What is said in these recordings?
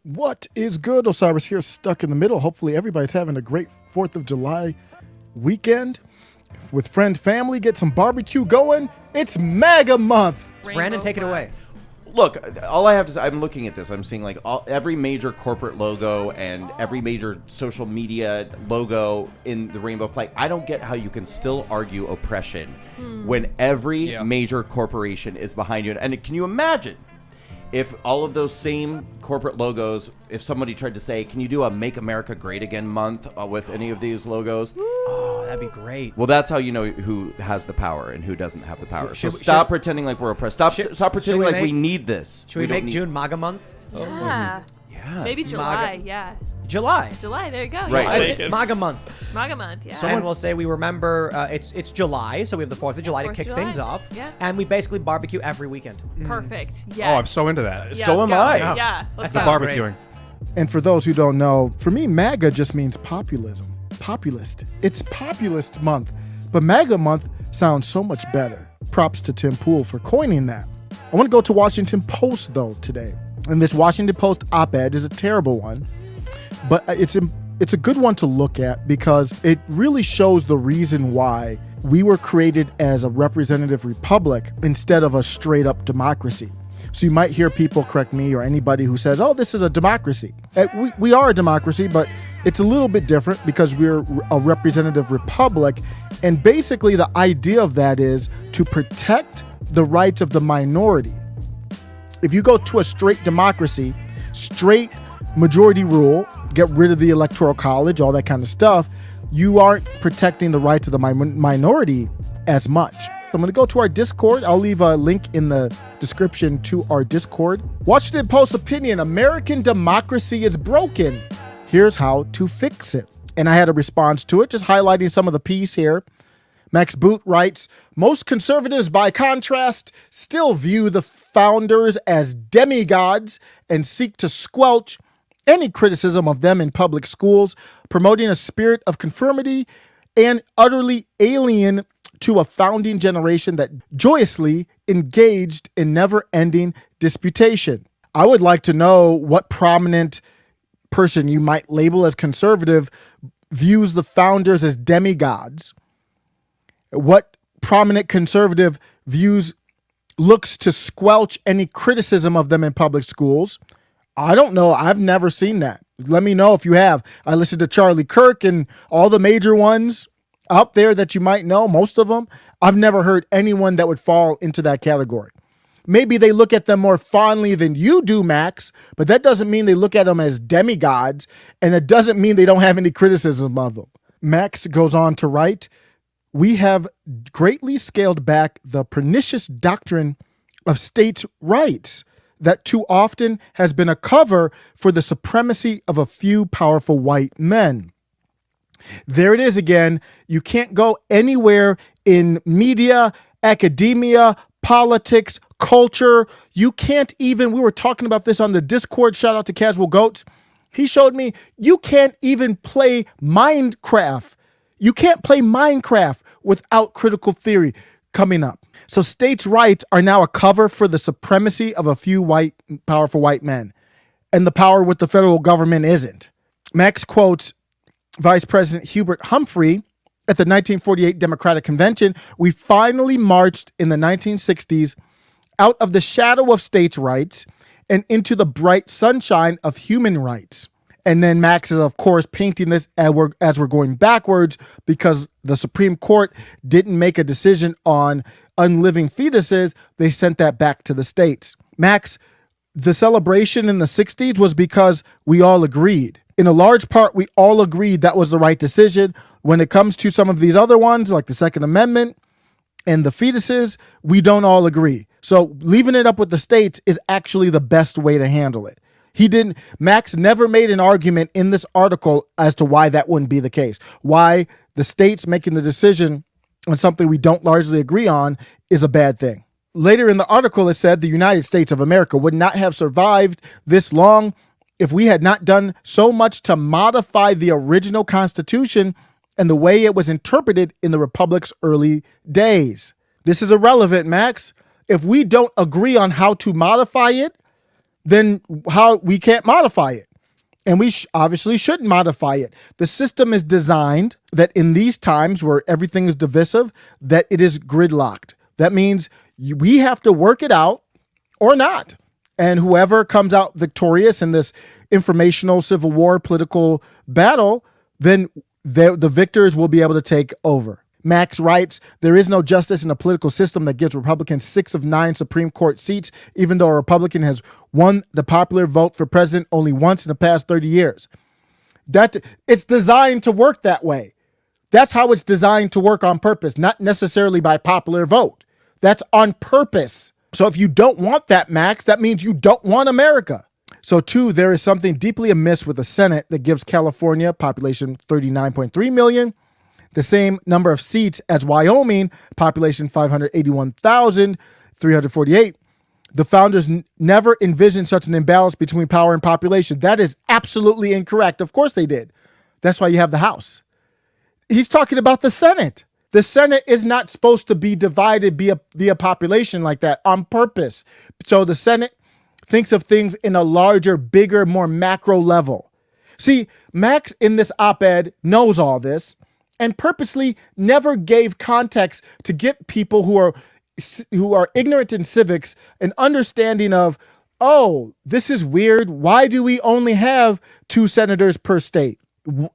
What is good? Osiris here, stuck in the middle. Hopefully everybody's having a great 4th of July weekend with friend, family, get some barbecue going. It's MAGA month. Brandon, take it away. Look, all I have to say, I'm looking at this. I'm seeing like every major corporate logo and every major social media logo in the rainbow flag. I don't get how you can still argue oppression when every major corporation is behind you. And can you imagine if all of those same corporate logos, if somebody tried to say, can you do a Make America Great Again month with any of these logos? Oh, that'd be great. Well, that's how you know who has the power and who doesn't have the power. So stop pretending like we're oppressed. Stop pretending like we need this. Should we make June MAGA month? Yeah. Yeah. Maybe July, yeah. July, there you go. Right. Yeah. MAGA month. MAGA month, yeah. And we'll say we remember it's July, so we have the 4th of July to 4th of kick July. things off. Yeah. And we basically barbecue every weekend. Perfect, yeah. Oh, I'm so into that. Yeah, So am go. I. Yeah, let's That go. sounds Barbecuing. And for those who don't know, for me, MAGA just means populism. Populist. It's populist month, but MAGA month sounds so much better. Props to Tim Pool for coining that. I want to go to Washington Post, though, today. And this Washington Post op-ed is a terrible one, but it's a good one to look at because it really shows the reason why we were created as a representative republic instead of a straight-up democracy. So you might hear people correct me or anybody who says, oh, this is a democracy. We are a democracy, but it's a little bit different because we're a representative republic. And basically the idea of that is to protect the rights of the minority. If you go to a straight democracy, straight majority rule, get rid of the electoral college, all that kind of stuff, you aren't protecting the rights of the minority as much. So I'm going to go to our Discord. I'll leave a link in the description to our Discord. Washington Post opinion, American democracy is broken. Here's how to fix it. And I had a response to it, just highlighting some of the piece here. Max Boot writes, most conservatives, by contrast, still view the founders as demigods and seek to squelch any criticism of them in public schools, promoting a spirit of conformity and utterly alien to a founding generation that joyously engaged in never-ending disputation. I would like to know what prominent person you might label as conservative views the founders as demigods. What prominent conservative looks to squelch any criticism of them in public schools? I don't know. I've never seen that. Let me know if you have. I listened to Charlie Kirk and all the major ones out there that you might know, most of them. I've never heard anyone that would fall into that category. Maybe they look at them more fondly than you do, Max, but that doesn't mean they look at them as demigods, and it doesn't mean they don't have any criticism of them. Max goes on to write, we have greatly scaled back the pernicious doctrine of states' rights that too often has been a cover for the supremacy of a few powerful white men. There it is again. You can't go anywhere in media, academia, politics, culture. You can't even, we were talking about this on the Discord, shout out to Casual Goats. He showed me you can't even play Minecraft. You can't play Minecraft without critical theory coming up. So states' rights are now a cover for the supremacy of a few powerful white men. And the power with the federal government isn't. Max quotes Vice President Hubert Humphrey at the 1948 Democratic Convention. We finally marched in the 1960s out of the shadow of states' rights and into the bright sunshine of human rights. And then Max is, of course, painting this as we're going backwards because the Supreme Court didn't make a decision on unliving fetuses. They sent that back to the states. Max, the celebration in the 60s was because we all agreed. In a large part, we all agreed that was the right decision. When it comes to some of these other ones, like the Second Amendment and the fetuses, we don't all agree. So leaving it up with the states is actually the best way to handle it. Max never made an argument in this article as to why that wouldn't be the case. Why the states making the decision on something we don't largely agree on is a bad thing. Later in the article, it said the United States of America would not have survived this long if we had not done so much to modify the original Constitution and the way it was interpreted in the Republic's early days. This is irrelevant, Max. If we don't agree on how to modify it, then how we can't modify it. And we obviously shouldn't modify it. The system is designed that in these times where everything is divisive, that it is gridlocked. That means we have to work it out or not. And whoever comes out victorious in this informational civil war political battle, then the victors will be able to take over. Max writes, there is no justice in a political system that gives Republicans 6 of 9 Supreme Court seats, even though a Republican has won the popular vote for president only once in the past 30 years. It's designed to work that way. That's how it's designed to work on purpose, not necessarily by popular vote. That's on purpose. So if you don't want that, Max, that means you don't want America. So 2, there is something deeply amiss with the Senate that gives California, population 39.3 million, the same number of seats as Wyoming, population 581,348. The founders never envisioned such an imbalance between power and population. That is absolutely incorrect. Of course they did. That's why you have the House. He's talking about the Senate. The Senate is not supposed to be divided via population like that on purpose. So the Senate thinks of things in a larger, bigger, more macro level. See, Max in this op-ed knows all this and purposely never gave context to get people who are ignorant in civics an understanding of, oh, this is weird. Why do we only have 2 senators per state?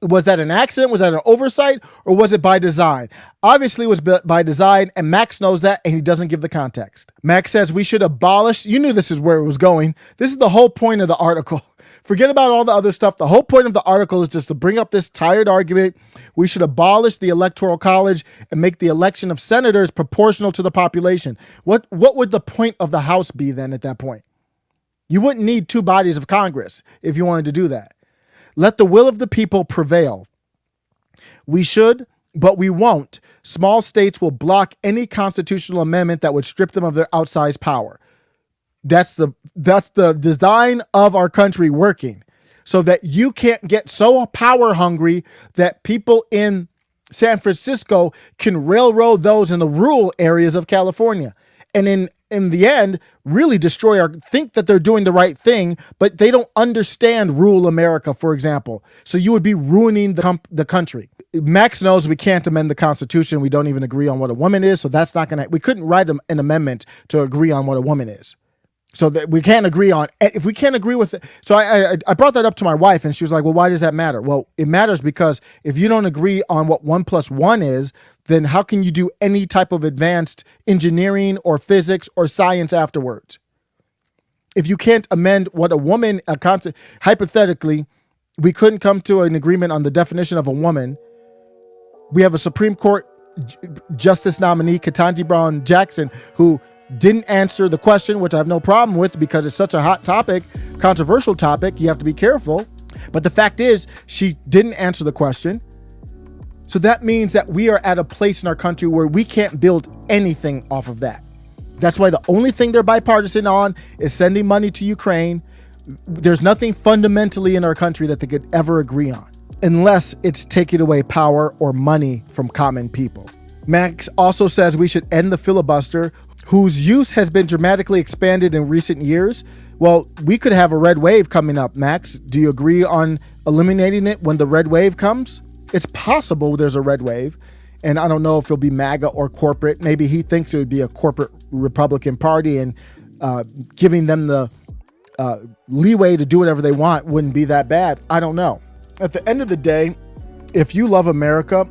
Was that an accident? Was that an oversight? Or was it by design? Obviously it was by design, and Max knows that, and he doesn't give the context. Max says we should abolish, you knew this is where it was going. This is the whole point of the article. Forget about all the other stuff. The whole point of the article is just to bring up this tired argument. We should abolish the Electoral College and make the election of senators proportional to the population. What would the point of the House be then at that point? You wouldn't need 2 bodies of Congress if you wanted to do that. Let the will of the people prevail. We should, but we won't. Small states will block any constitutional amendment that would strip them of their outsized power. That's the design of our country working, so that you can't get so power hungry that people in San Francisco can railroad those in the rural areas of California. And in the end, really destroy think that they're doing the right thing, but they don't understand rural America, for example. So you would be ruining the country. Max knows we can't amend the Constitution. We don't even agree on what a woman is. So that's not we couldn't write an amendment to agree on what a woman is. So that we can't agree on, if we can't agree with it. So I brought that up to my wife and she was like, well, why does that matter? Well, it matters because if you don't agree on what 1 + 1 is, then how can you do any type of advanced engineering or physics or science afterwards? If you can't amend what a woman, hypothetically, we couldn't come to an agreement on the definition of a woman. We have a Supreme Court Justice nominee, Ketanji Brown Jackson, who didn't answer the question, which I have no problem with because it's such a hot topic, controversial topic. You have to be careful. But the fact is, she didn't answer the question. So that means that we are at a place in our country where we can't build anything off of that. That's why the only thing they're bipartisan on is sending money to Ukraine. There's nothing fundamentally in our country that they could ever agree on, unless it's taking away power or money from common people. Max also says we should end the filibuster, whose use has been dramatically expanded in recent years. Well, we could have a red wave coming up, Max. Do you agree on eliminating it when the red wave comes? It's possible there's a red wave, and I don't know if it'll be MAGA or corporate. Maybe he thinks it would be a corporate Republican Party, and giving them the leeway to do whatever they want wouldn't be that bad. I don't know. At the end of the day, if you love America,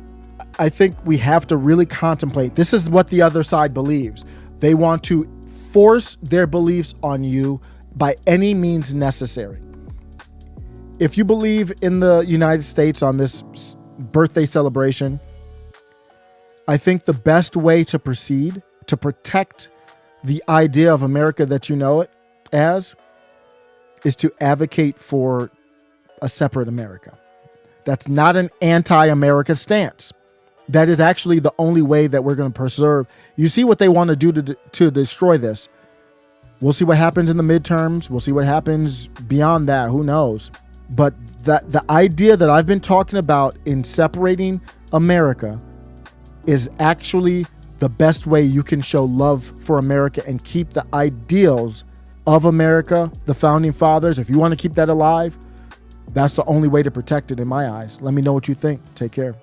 I think we have to really contemplate. This is what the other side believes. They want to force their beliefs on you by any means necessary. If you believe in the United States on this birthday celebration, I think the best way to proceed to protect the idea of America that you know it as is to advocate for a separate America. That's not an anti-America stance. That is actually the only way that we're going to preserve. You see what they want to do to destroy this. We'll see what happens in the midterms. We'll see what happens beyond that. Who knows? But the idea that I've been talking about in separating America is actually the best way you can show love for America and keep the ideals of America, the founding fathers, if you want to keep that alive, that's the only way to protect it in my eyes. Let me know what you think. Take care.